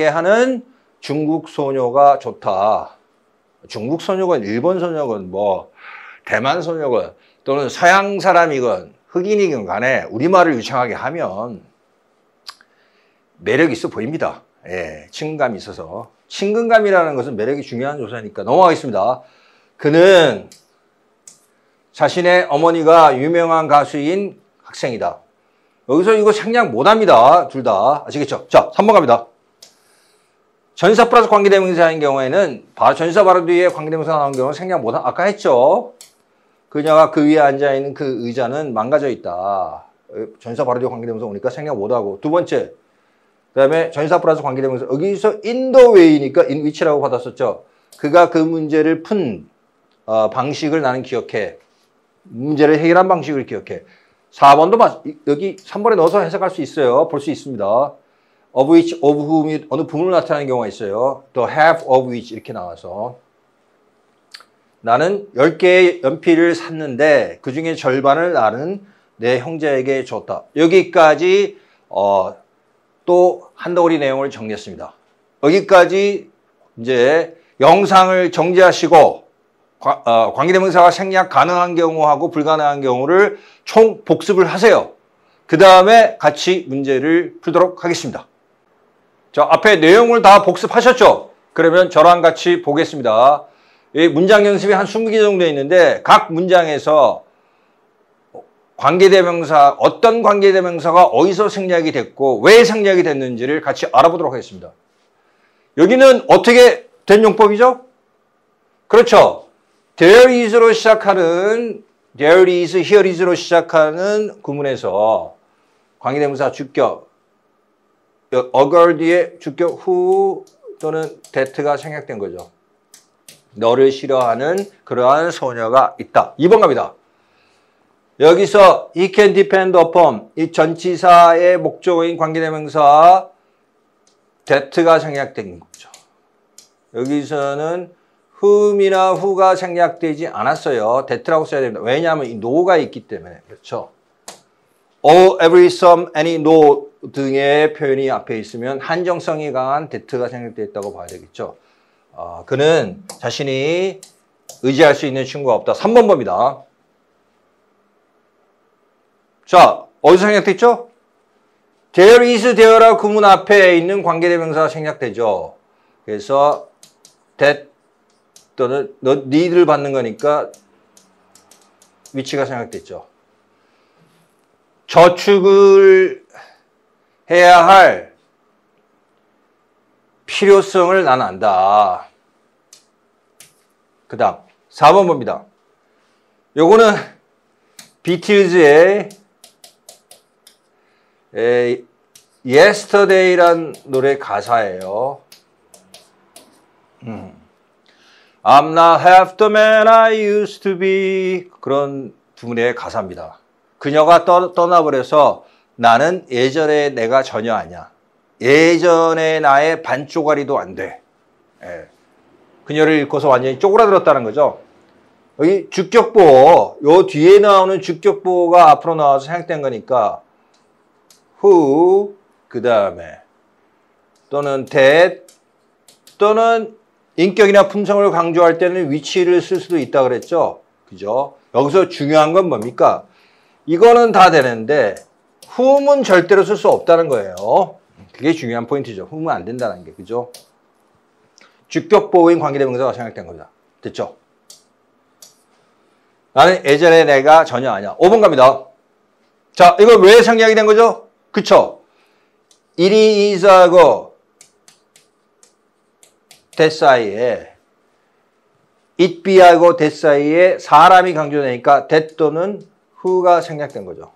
하는 중국 소녀가 좋다. 중국 소녀건 일본 소녀건 뭐 대만 소녀건 또는 서양 사람이건 흑인이건 간에 우리말을 유창하게 하면 매력이 있어 보입니다. 예, 친근감이 있어서. 친근감이라는 것은 매력이 중요한 요소니까 넘어가겠습니다. 그는 자신의 어머니가 유명한 가수인 학생이다. 여기서 이거 생략 못합니다. 둘 다. 아시겠죠? 자, 3번 갑니다. 전치사 플러스 관계대명사인 경우에는 전치사 바로 뒤에 관계대명사가 나오는 경우는 생략 못함. 아까 했죠? 그녀가 그 위에 앉아있는 그 의자는 망가져 있다. 전치사 바로 뒤에 관계대명사 오니까 생략 못하고. 두 번째, 그 다음에 전치사 플러스 관계대명사. 여기서 in the way니까 in which라고 받았었죠. 그가 그 문제를 푼 방식을 나는 기억해. 문제를 해결한 방식을 기억해. 4번도 여기 3번에 넣어서 해석할 수 있어요. 볼 수 있습니다. of which, of whom이 어느 부분을 나타내는 경우가 있어요. the half of which 이렇게 나와서 나는 10개의 연필을 샀는데 그 중에 절반을 나는 내 형제에게 줬다. 여기까지 또 한 덩어리 내용을 정리했습니다. 여기까지 이제 영상을 정지하시고 관계대명사가 생략 가능한 경우하고 불가능한 경우를 총 복습을 하세요. 그 다음에 같이 문제를 풀도록 하겠습니다. 자, 앞에 내용을 다 복습하셨죠? 그러면 저랑 같이 보겠습니다. 이 문장 연습이 한 20개 정도 있는데 각 문장에서 관계대명사, 어떤 관계대명사가 어디서 생략이 됐고 왜 생략이 됐는지를 같이 알아보도록 하겠습니다. 여기는 어떻게 된 용법이죠? 그렇죠. There is로 시작하는 There is, here is로 시작하는 구문에서 관계대명사 주격 occur 뒤에 주격 who 또는 that가 생략된 거죠. 너를 싫어하는 그러한 소녀가 있다. 2번 갑니다. 여기서 he can depend upon 이 전치사의 목적어인 관계대명사 that가 생략된 거죠. 여기서는 whom이나 who가 생략되지 않았어요. that라고 써야 됩니다. 왜냐하면 이 no가 있기 때문에. 그렇죠. all, every, some, any, no 등의 표현이 앞에 있으면 한정성이 강한 that가 생략되어 있다고 봐야 되겠죠. 그는 자신이 의지할 수 있는 친구가 없다. 3번 봅니다. 자, 어디서 생략됐죠? there is, there라고 구문 앞에 있는 관계대명사가 생략되죠. 그래서 that 또는 need를 받는 거니까 위치가 생략됐죠. 저축을 해야 할 필요성을 나는 안다. 그 다음 4번 봅니다. 요거는 비틀즈의 Yesterday란 노래 가사예요. I'm not half the man I used to be. 그런 부분의 가사입니다. 그녀가 떠나버려서 나는 예전의 내가 전혀 아니야. 예전의 나의 반쪼가리도 안 돼. 예. 그녀를 잃고서 완전히 쪼그라들었다는 거죠. 여기 주격보어, 요 뒤에 나오는 주격보어가 앞으로 나와서 생략된 거니까 who, 그 다음에 또는 that, 또는 인격이나 품성을 강조할 때는 위치를 쓸 수도 있다 그랬죠. 그죠? 여기서 중요한 건 뭡니까? 이거는 다 되는데 whom은 절대로 쓸 수 없다는 거예요. 그게 중요한 포인트죠. whom은 안 된다는 게. 그죠? 주격보어인 관계대명사가 생략된 겁니다. 됐죠? 나는 예전에 내가 전혀 아니야. 5번 갑니다. 자, 이거 왜 생략이 된 거죠? 그쵸? it is하고 that 사이에 it be하고 that 사이에 사람이 강조되니까 that 또는 who가 생략된 거죠.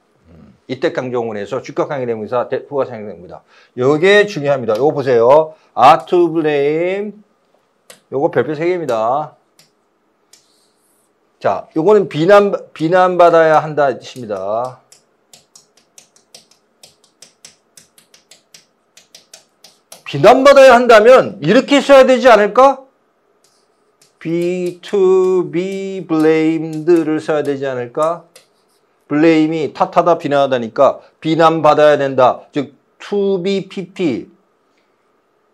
이때 강조문에서 주격 관계대명사 that, who가 생략된 겁니다. 이게 중요합니다. 이거 보세요. are to blame. 요거 별표 3개입니다. 자, 요거는 비난받아야 한다 뜻입니다. 비난받아야 한다면 이렇게 써야 되지 않을까? be to be blamed를 써야 되지 않을까? blame이 탓하다 비난하다니까 비난받아야 된다. 즉 to be pp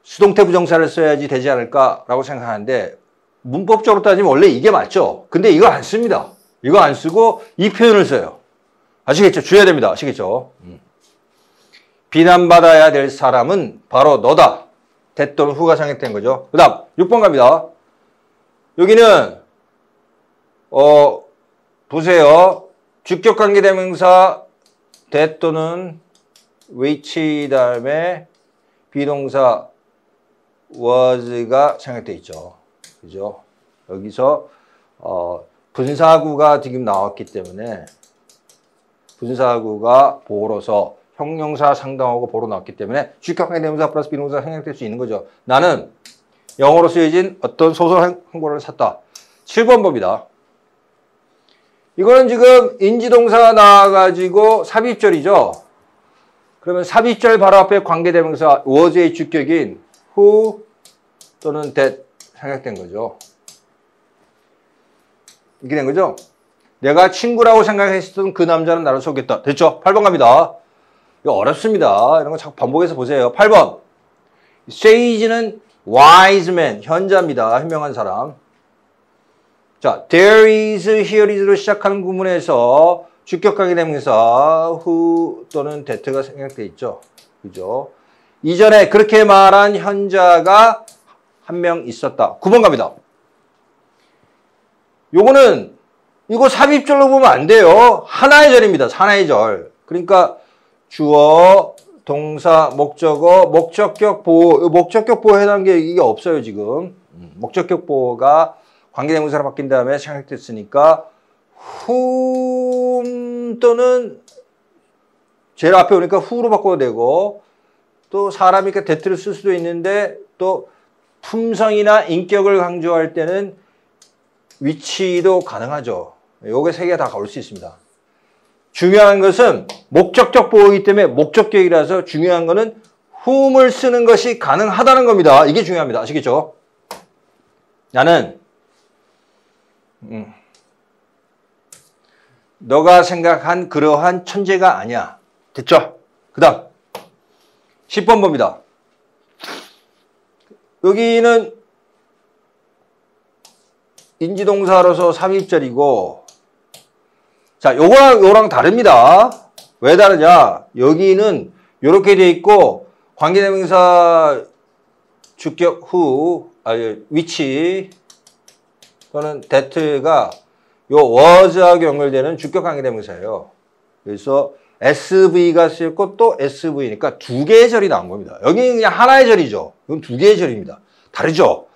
수동태 부정사를 써야지 되지 않을까라고 생각하는데 문법적으로 따지면 원래 이게 맞죠. 근데 이거 안 씁니다. 이거 안 쓰고 이 표현을 써요. 아시겠죠? 주의해야 됩니다. 아시겠죠? 비난받아야 될 사람은 바로 너다. that 또는 who가 생략된 거죠. 그 다음 6번 갑니다. 여기는 보세요. 주격관계대명사 that 또는 which 다음에 비동사 was가 생략되어 있죠. 그죠? 여기서 분사구가 지금 나왔기 때문에 분사구가 보로서 형용사 상당하고 보로 나왔기 때문에 주격관계대명사 플러스 비동사가 생략될 수 있는 거죠. 나는 영어로 쓰여진 어떤 소설 한 권을 샀다. 7번 봅니다. 이거는 지금 인지동사가 나와가지고 삽입절이죠. 그러면 삽입절 바로 앞에 관계대명사 was의 주격인 who 또는 that 생략된 거죠. 이렇게 된 거죠. 내가 친구라고 생각했던 그 남자는 나를 속였다. 됐죠? 8번 갑니다. 이거 어렵습니다. 이런 거 자꾸 반복해서 보세요. 8번. sage는 wise man, 현자입니다. 현명한 사람. 자, there is, here is로 시작하는 구문에서 주격관계대명사 who 또는 that가 생략되어 있죠. 그죠? 이전에 그렇게 말한 현자가 한 명 있었다. 9번 갑니다. 요거는 이거 삽입절로 보면 안 돼요. 하나의 절입니다. 하나의 절. 그러니까 주어, 동사, 목적어, 목적격 보호. 목적격 보호에 해당한 게 이게 없어요, 지금. 목적격 보호가 관계대명사로 바뀐 다음에 생략됐으니까 whom 또는 제일 앞에 오니까 who로 바꿔도 되고 또 사람이니까 that를 쓸 수도 있는데 또 품성이나 인격을 강조할 때는 which도 가능하죠. 요게 세 개 다 가올 수 있습니다. 중요한 것은 목적격 보호이기 때문에 목적격이라서 중요한 거는 whom을 쓰는 것이 가능하다는 겁니다. 이게 중요합니다. 아시겠죠? 나는 너가 생각한 그러한 천재가 아니야. 됐죠? 그 다음 10번 봅니다. 여기는 인지동사로서 삽입절이고 자, 요거랑 다릅니다. 왜 다르냐? 여기는 요렇게 돼 있고 관계대명사 주격 who, which 또는 that가 요 was하고 연결되는 주격 관계대명사예요. 그래서 SV가 쓰였고 또 SV니까 두 개의 절이 나온 겁니다. 여기는 그냥 하나의 절이죠. 이건 두 개의 절입니다. 다르죠?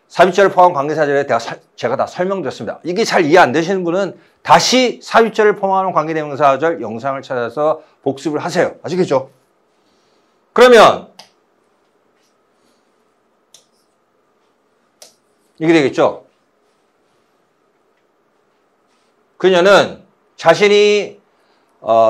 삽입절을 포함한 관계사절에 제가 다 설명드렸습니다. 이게 잘 이해 안 되시는 분은 다시 삽입절을 포함하는 관계대명사절 영상을 찾아서 복습을 하세요. 아시겠죠? 그러면 이게 되겠죠? 그녀는 자신이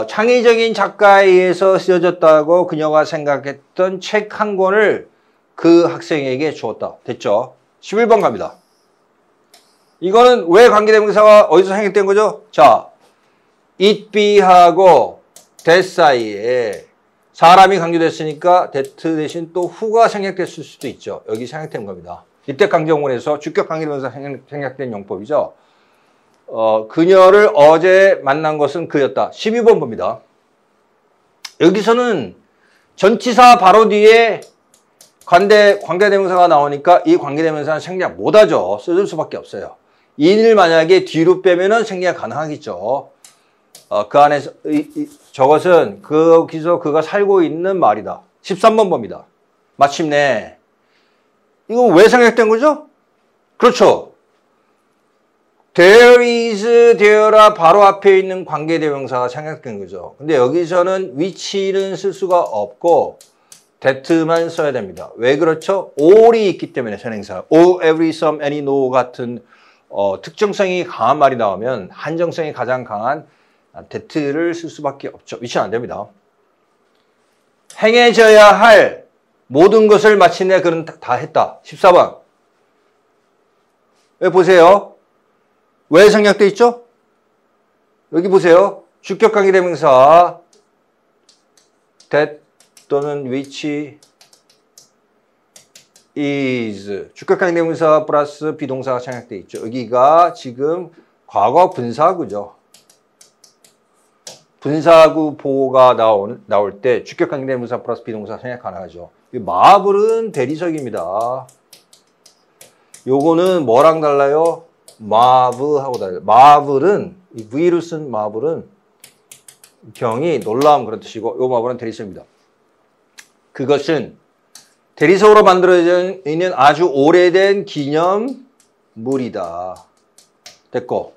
창의적인 작가에 의해서 쓰여졌다고 그녀가 생각했던 책 한 권을 그 학생에게 주었다. 됐죠? 11번 갑니다. 이거는 왜 관계대명사가 어디서 생략된 거죠? 자, it be하고 that 사이에 사람이 강조됐으니까 that 대신 또 who가 생략됐을 수도 있죠. 여기 생략된 겁니다. 이때 강조문에서 주격 관계대명사 생략된 용법이죠. 그녀를 어제 만난 것은 그였다. 12번 봅니다. 여기서는 전치사 바로 뒤에 관계대명사가 나오니까 이 관계대명사는 생략 못하죠. 써줄 수밖에 없어요. 인을 만약에 뒤로 빼면은 생략 가능하겠죠. 그 안에서 저것은 거기서 그가 살고 있는 말이다. 13번 봅니다. 마침내 이거 왜 생략된 거죠? 그렇죠. There is, there라 바로 앞에 있는 관계대명사가 생략된 거죠. 근데 여기서는 which는 쓸 수가 없고 that만 써야 됩니다. 왜 그렇죠? all이 있기 때문에 선행사. all, every, some, any, no 같은 특정성이 강한 말이 나오면 한정성이 가장 강한 that를 쓸 수밖에 없죠. which는 안 됩니다. 행해져야 할 모든 것을 마침내 그는 다 했다. 14번. 여기 보세요. 왜 생략돼 있죠? 여기 보세요. 주격 관계대명사 that 또는 which is 주격 관계대명사 플러스 비동사가 생략돼 있죠. 여기가 지금 과거 분사구죠. 분사구 보호가 나올 때 주격 관계대명사 플러스 비동사 생략 가능하죠. 마블은 대리석입니다. 요거는 뭐랑 달라요? 마블하고 달라요. 마블은 이 V로 쓴 마블은 경이 놀라움 그런 뜻이고 요 마블은 대리석입니다. 그것은 대리석으로 만들어져 있는 아주 오래된 기념물이다. 됐고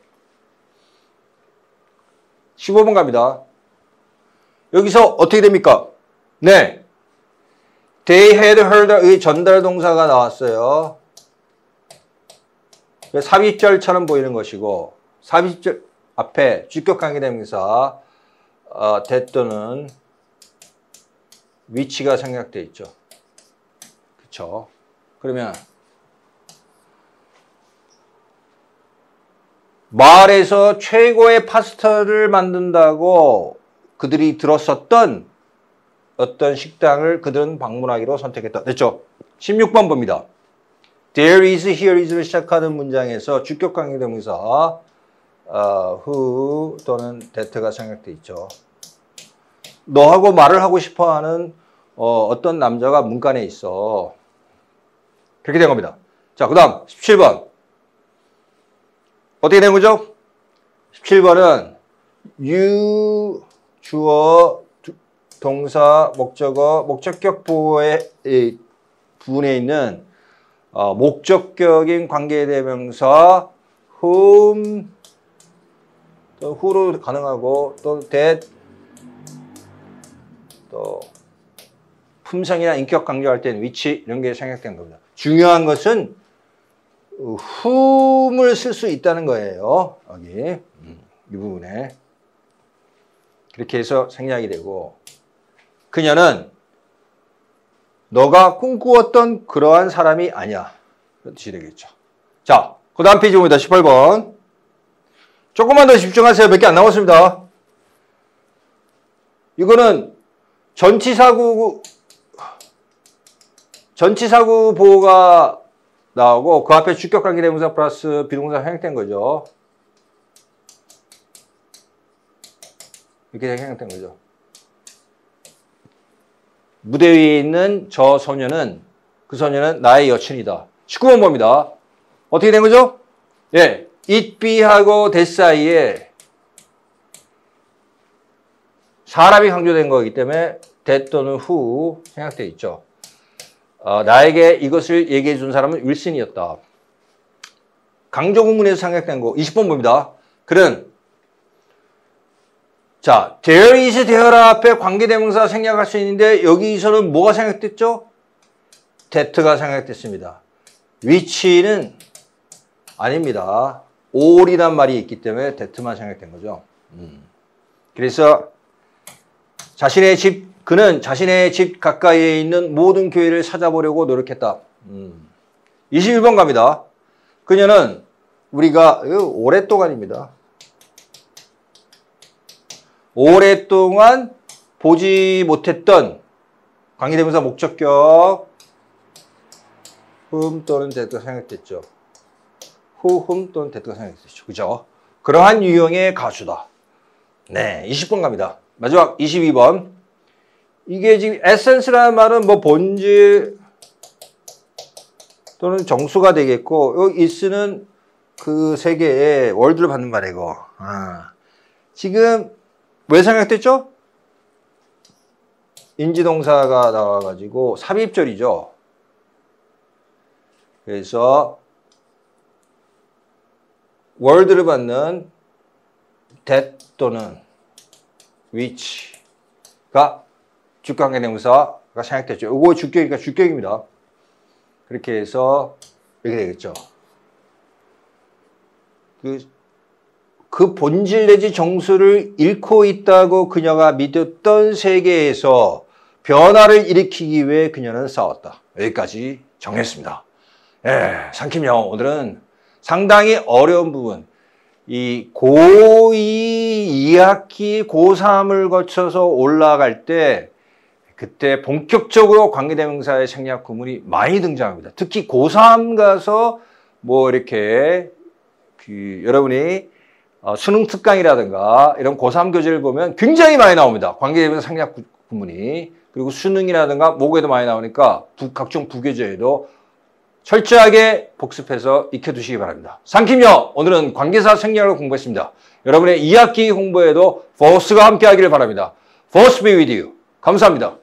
15번 갑니다. 여기서 어떻게 됩니까? 네, They had heard 의 전달 동사가 나왔어요. 삽입절처럼 보이는 것이고 삽입절 앞에 주격 관계대명사 that 또는 which가 생략되어 있죠. 그렇죠? 그러면 마을에서 최고의 파스타를 만든다고 그들이 들었었던 어떤 식당을 그들은 방문하기로 선택했다. 됐죠? 16번 봅니다. There is, here is를 시작하는 문장에서 주격 관계대명사 who 또는 that가 생략되어 있죠. 너하고 말을 하고 싶어하는 어떤 남자가 문간에 있어. 그렇게 된 겁니다. 자, 그 다음 17번. 어떻게 된 거죠? 17번은 you, 주어, 동사, 목적어, 목적격 보호의 부분에 있는 목적격인 관계대명사 whom, 또 who로 가능하고 또 that, 또 품성이나 인격 강조할 때는 which 이런 게 생략된 겁니다. 중요한 것은 whom을 쓸 수 있다는 거예요. 여기 이 부분에 그렇게 해서 생략이 되고 그녀는 너가 꿈꾸었던 그러한 사람이 아니야. 그런 뜻이 되겠죠. 자, 그 다음 페이지 봅니다. 18번. 조금만 더 집중하세요. 몇 개 안 남았습니다. 이거는 전치사구 보호가 나오고 그 앞에 주격 관계대명사 플러스 비동사 생략된 거죠. 이렇게 생략된 거죠. 무대 위에 있는 저 소녀는 그 소녀는 나의 여친이다. 19번 봅니다. 어떻게 된 거죠? 예, it be하고 that 사이에 사람이 강조된 거기 때문에 that 또는 who 생략되어 있죠. 나에게 이것을 얘기해 준 사람은 윌슨이었다. 강조 구문에서 생략된 거 20번 봅니다. 그는 자, there is, there 앞에 관계대명사 생략할 수 있는데 여기서는 뭐가 생략됐죠? that가 생략됐습니다. which는 아닙니다. all이란 말이 있기 때문에 that만 생략된 거죠. 그래서 그는 자신의 집 가까이에 있는 모든 교회를 찾아보려고 노력했다. 21번 갑니다. 그녀는 우리가 오랫동안입니다. 오랫동안 보지 못했던 관계대명사 목적격 whom 또는 that가 생략됐죠. whom 또는 that가 생략됐죠. 그죠? 그러한 유형의 가수다. 네, 20번 갑니다. 마지막 22번. 이게 지금 에센스라는 말은 뭐 본질 또는 정수가 되겠고 여기 is는 그 세 개의 월드를 받는 말이고 지금 왜 생략됐죠? 인지동사가 나와가지고 삽입절이죠. 그래서 월드를 받는 that 또는 which가 주격관계대명사가 생략됐죠. 이거 주격이니까 주격입니다. 그렇게 해서 이렇게 되겠죠. 그 본질 내지 정수를 잃고 있다고 그녀가 믿었던 세계에서 변화를 일으키기 위해 그녀는 싸웠다. 여기까지 정했습니다. 예, 상킴형 오늘은 상당히 어려운 부분, 이 고2, 2학기, 고3을 거쳐서 올라갈 때 그때 본격적으로 관계대명사의 생략 구문이 많이 등장합니다. 특히 고3 가서 뭐 이렇게 여러분이 수능 특강이라든가 이런 고3 교재를 보면 굉장히 많이 나옵니다. 관계대명사 생략 구문이. 그리고 수능이라든가 모국에도 많이 나오니까 각종 부교재에도 철저하게 복습해서 익혀두시기 바랍니다. 상킴형 오늘은 관계사 생략을 공부했습니다. 여러분의 2학기 공부에도 포스가 함께 하기를 바랍니다. Force be with you. 감사합니다.